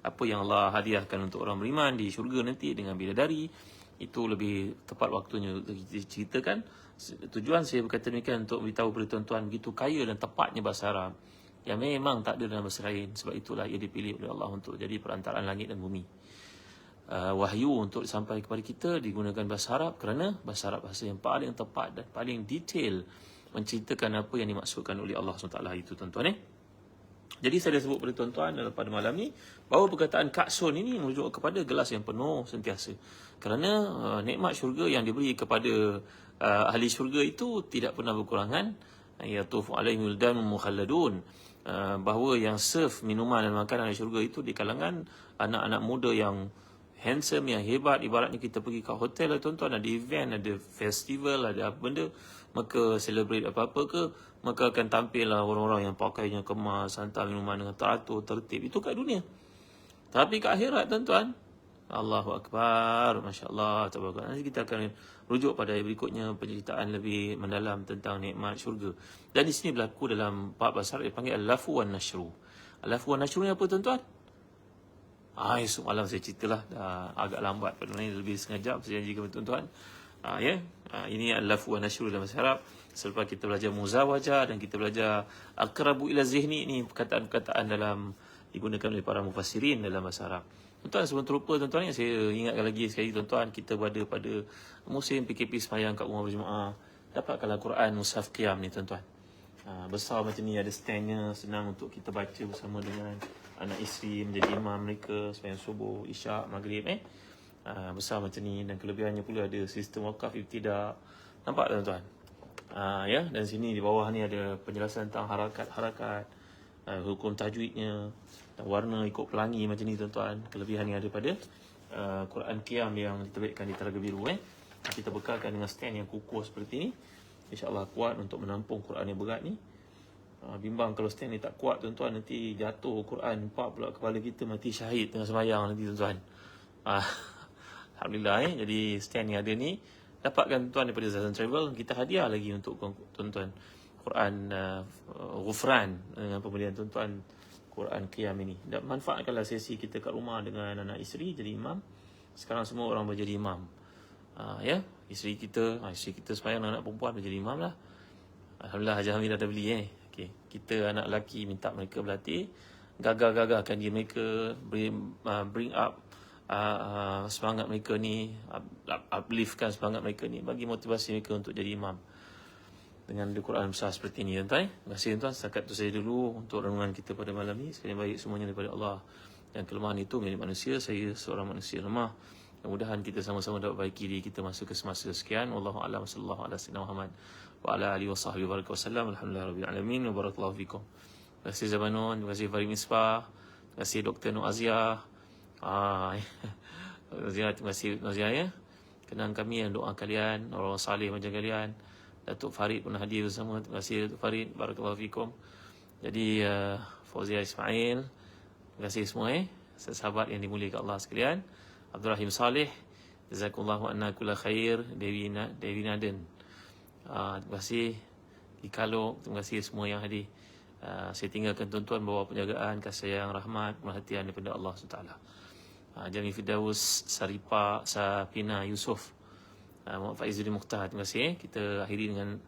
apa yang Allah hadiahkan untuk orang beriman di syurga nanti dengan bidadari. Itu lebih tepat waktunya untuk diceritakan. Tujuan saya berkata demikian untuk beritahu kepada tuan-tuan begitu kaya dan tepatnya bahasa Arab yang memang tak ada dalam bahasa lain. Sebab itulah ia dipilih oleh Allah untuk jadi perantaraan langit dan bumi. Wahyu untuk disampaikan kepada kita digunakan bahasa Arab kerana bahasa Arab bahasa yang paling tepat dan paling detail menceritakan apa yang dimaksudkan oleh Allah SWT itu tuan-tuan. Jadi saya dah sebut pada tuan-tuan pada malam ni bahawa perkataan ka'sun ini merujuk kepada gelas yang penuh sentiasa. Kerana nikmat syurga yang diberi kepada ahli syurga itu tidak pernah berkurangan. Yatufu alaihim wildanun mukhalladun. Bahawa yang serve minuman dan makanan di syurga itu di kalangan anak-anak muda yang handsome, yang hebat. Ibaratnya kita pergi ke hotel lah tuan-tuan, ada event, ada festival, ada apa benda, maka celebrate apa-apa ke, maka akan tampil lah orang-orang yang pakainya kemas, hantar minuman dengan teratur, tertib. Itu kat dunia. Tapi kat akhirat tuan-tuan, Allahu Akbar, Masya Allah, tabarak. Nanti kita akan rujuk pada berikutnya penceritaan lebih mendalam tentang nikmat syurga. Dan di sini berlaku dalam bab bahasa Arab dipanggil al-lafu wan nashru. Al-lafu wan nashru ni apa tuan-tuan? Esok malam saya ceritalah, dah agak lambat pada ni, lebih setengah jam saya janji kepada tuan-tuan. Ini al-lafu wan nashru dalam bahasa Arab. Selepas kita belajar muzawajah dan kita belajar aqrabu ila zihni, ni perkataan-perkataan dalam digunakan oleh para mufassirin dalam bahasa Arab. Tuan-tuan, sebelum terlupa tuan-tuan, yang saya ingatkan lagi sekali tuan-tuan, kita berada pada musim PKP sembahyang kat rumah berjemaah. Dapatkanlah Quran Mushaf Qiyam ni tuan-tuan. Besar macam ni, ada standnya, senang untuk kita baca bersama dengan anak isteri, menjadi imam mereka sembahyang subuh, isyak, maghrib. Besar macam ni, dan kelebihannya pula ada sistem wakaf ibtidak. Nampak tuan-tuan? Ya, dan sini di bawah ni ada penjelasan tentang harakat-harakat, hukum tajwidnya, dan warna ikut pelangi macam ni tuan-tuan. Kelebihan yang ada pada Quran Qiyam yang diterbitkan di Telaga Biru. Kita bekalkan dengan stand yang kukuh seperti ni, InsyaAllah kuat untuk menampung Quran yang berat ni. Bimbang kalau stand ni tak kuat tuan-tuan, nanti jatuh Quran, empat pula kepala kita, mati syahid tengah sembahyang nanti tuan-tuan. Alhamdulillah. Jadi stand yang ada ni dapatkan tuan daripada Zazan Travel. Kita hadiah lagi untuk tuan-tuan Quran Ghufran dengan pembelian tuan-tuan Quran Qiyam ini. Dan manfaatkanlah sesi kita kat rumah dengan anak isteri jadi imam. Sekarang semua orang berjadi imam. Ya, isteri kita sembahyang, anak perempuan menjadi imam lah. Alhamdulillah, Haji Hamid dah beli okay. Kita anak lelaki minta mereka berlatih, gagal-gagalkan diri mereka, bring up semangat mereka ni, upliftkan semangat mereka ni, bagi motivasi mereka untuk jadi imam dengan Al-Quran besar seperti ini tuan-tuan. Terima kasih tuan-tuan. Setakat itu saja dulu untuk renungan kita pada malam ini. Sekali baik semuanya daripada Allah, dan kelemahan itu milik manusia. Saya seorang manusia lemah. Mudah-mudahan kita sama-sama dapat baiki diri kita masa ke semasa sekian. Wallahu a'lam, sallallahu ala sayyidina Muhammad wa ala alihi wa sahbihi wa wasallam. Alhamdulillah rabbil alamin wa barakallahu fikum. Terima kasih Zabanun, terima kasih Farid Misbah, terima kasih Dr. Nur Aziah. Terima kasih Nazia ya. Kenang kami yang doa kalian, orang saleh macam kalian. Datuk Farid pun hadir bersama. Terima kasih Datuk Farid, barakallahu fikum. Jadi Fauzia Ismail, terima kasih semua sahabat yang dimuliakan Allah sekalian. Abdul Rahim Saleh, jazakumullahu anna kulla khair. Dewi Naden, terima kasih. Ikalo, terima kasih semua yang hadir. Saya tinggalkan tuan-tuan bawa penjagaan, kasih sayang, rahmat, perhatian daripada Allah SWT. Jami Firdaus, Saripa, Sapina, Yusuf, Muhammad Faizuddin Mukhtar, terima kasih. Kita akhiri dengan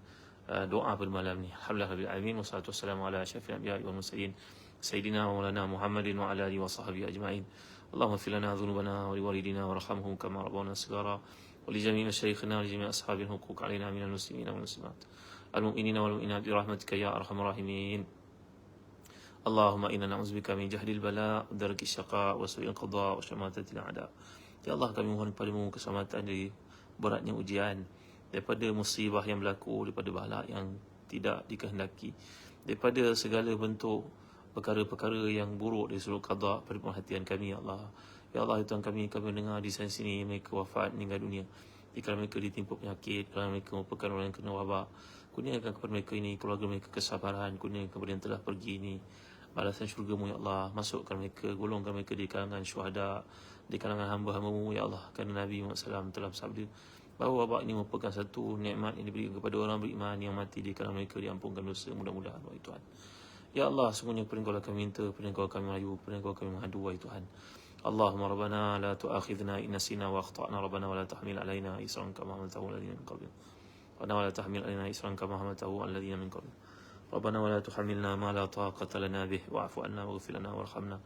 doa pada malam ni. Alhamdulillah rabbil alamin, wassalatu wassalamu ala asyrafil anbiya'i wal mursalin, sayyidina wa maulana Muhammadin wa ala alihi wa sahbihi ajma'in. Allahumma ighfir lana dhunubana wa liwalidina warhamhum kama rabbawna shighara, wa li jami'i masyayikhina wa li jami'i ashabil huquq alaina minal muslimina wal muslimat, al mu'minina wal mu'minat bi rahmatika ya arhamar rahimin. Allahumma inna na'udzubika min jahdil bala' wa darkis syaqa' wa su'il qada' wa syamatatil a'da. Ya Allah, kami mohon padamu keselamatan dari beratnya ujian, daripada musibah yang berlaku, daripada bala yang tidak dikehendaki, daripada segala bentuk perkara-perkara yang buruk dari seluruh qada' pada perhatian kami ya Allah. Ya Allah, Tuhan kami mendengar di sana sini mereka wafat, meninggal dunia. Jika mereka ditimpa penyakit, kalau mereka merupakan orang yang kena wabak, kurniakan kepada mereka ini, keluarga mereka kesabaran, kurniakan kepada yang telah pergi ini balasan syurga-Mu ya Allah. Masukkan mereka, golongkan mereka di kalangan syuhada, di kalangan hamba-hamba-Mu ya Allah. Kerana Nabi Muhammad SAW telah bersabda bahawa wabak ini merupakan satu nikmat yang diberikan kepada orang beriman yang mati di kalangan mereka diampunkan dosa. Mudah-mudahan wahai Tuhan. Ya Allah, semuanya kepada Engkau lah kami minta, kepada Engkau kami merayu, kepada Engkau kami mengadu wahai Tuhan. Allahumma rabbana la tu'akhidhna in nasina wa akhtana, rabbana wa la tahmil alaina isran kama hamaltahu alladhina min qablina, rabbana wa la tahmil alaina isran kama hamaltahu alladhina min qablina, rabbana wa la tuhammilna ma la taqata lana bih, wa'fu anna waghfir lana warhamna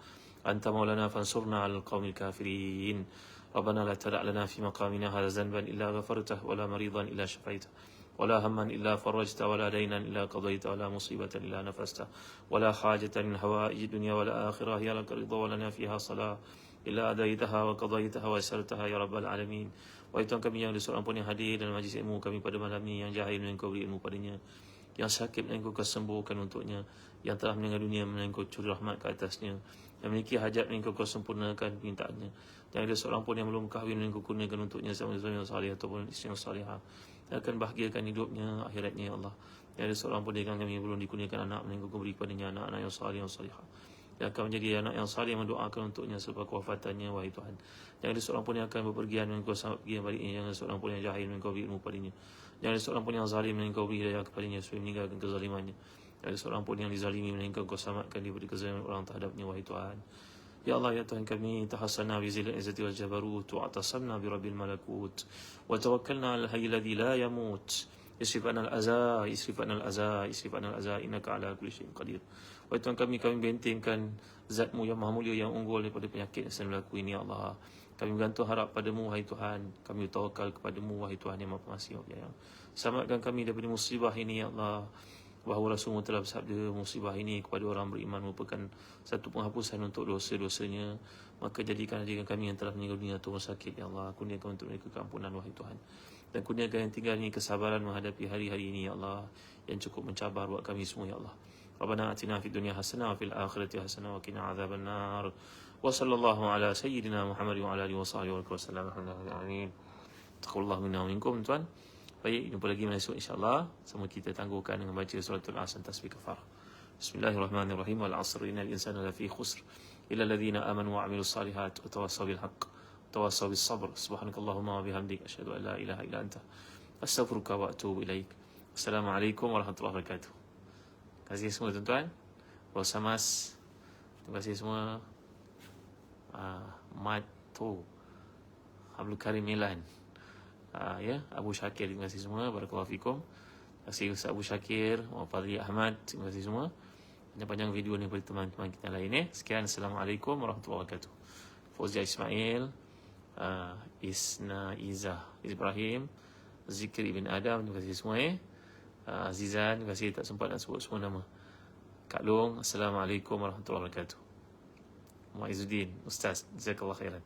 anta maulana fansurna 'alal qaumil kafirin. ربنا لا تدع لنا في مقامنا هذا ذنبا إلا غفرته ولا مريضا إلا شفيته ولا هما إلا فرجته ولا دينا إلا قضيته ولا مصيبة إلا نفسته ولا حاجة من حوائج الدنيا والآخرة هي لك رضا ولنا فيها صلاة إلا أديتها وقضيتها ويسرتها يا رب العالمين. Wahai Tuhan kami, yang ada seorang pun yang hadir dalam majlis ilmu kami pada malam ini, yang jahil Engkau beri ilmu padanya, yang sakit Engkau kesembuhkan untuknya, yang telah meninggal dunia Engkau curi rahmat ke atasnya, yang memiliki hajat Engkau sempurnakan permintaannya, yang ada seorang pun yang belum kahwin Engkau kurniakan untuknya suami yang salih ataupun isteri yang salihah, yang akan bahagiakan hidupnya akhiratnya ya Allah. Yang ada seorang pun yang kami belum dikurniakan anak, Engkau beri kepadanya anak-anak yang salih yang salihah, yang akan menjadi anak yang salih yang mendoakan untuknya selepas kewafatannya wahai Tuhan. Yang ada seorang pun yang akan berpergian Engkau sampai pergi baliknya, yang ada seorang pun yang jahil Engkau beri ilmu padanya, yang ada seorang pun yang zalim Engkau beri hidayah kepadanya supaya meninggalkan kezalimannya, yang ada seorang pun yang dizalimi Engkau selamatkan daripada kezaliman orang terhadapnya wahai Tuhan. Ya Allah, ya Tuhan kami, tahassana bi zil izzati wal jabarut wa atasamna bi rabbil malakut wa tawakkalna al hayy alladhi la yamut Isrif anal aza, isrif anal aza, isrif anal aza, innaka ala kulli syai'in qadir. Wahai Tuhan kami bentengkan Zat-Mu yang maha mulia, yang unggul daripada penyakit yang sedang berlaku ini, ya Allah. Kami bergantung harap padamu, wahai Tuhan. Kami bertawakal kepadamu, wahai Tuhan yang maha pengasih, maha penyayang. Selamatkan kami daripada musibah ini, ya Allah. Bahawa Rasulullah telah bersabda, musibah ini kepada orang beriman merupakan satu penghapusan untuk dosa-dosanya. Maka jadikan kami yang telah meninggal dunia atau sakit, ya Allah. Kurniakan untuk mereka keampunan, wahai Tuhan. Dan kurniakan yang tinggal ini kesabaran menghadapi hari-hari ini, ya Allah, yang cukup mencabar buat kami semua, ya Allah. Rabbana atina fid dunya hasanah wa fil akhirati hasanah wa qina adzabannar. Wa sallallahu ala sayyidina Muhammad wa ala alihi wa sahbihi wa sallam. Amin. Taqabbalallahu minna wa minkum, tuan. Baik, jumpa lagi esok insya-Allah. Sama kita tangguhkan dengan baca suratul Asr tasbih kafarah. Bismillahirrahmanirrahim. Wal 'asr innal insana lafi khusr illa alladhina amanu wa 'amilus salihat wa tawassaw bil haqq wa tawassaw bis sabr. Subhanakallahumma wa bihamdika asyhadu an la ilaha illa anta astaghfiruka wa atubu ilaik. Assalamualaikum warahmatullahi wabarakatuh. Terima kasih semua tuan-tuan. Rosamas. Terima kasih semua. Mat tu. Abdul Karim Milan. Ya, Abu Syakir, terima kasih semua. Barakallahu fikum. Terima kasih Ustaz Abu Syakir, Fadli Ahmad, terima kasih semua. Panjang-panjang video ni bagi teman-teman kita lain. Sekian, Assalamualaikum warahmatullahi wabarakatuh. Fauzia Ismail, Isna Izzah Ibrahim, Zikir Ibn Adam, terima kasih semua. Azizan, terima kasih, tak sempat nak sebut semua nama. Kak Long, Assalamualaikum warahmatullahi wabarakatuh. Muizzuddin, Ustaz, jazakallah khairan.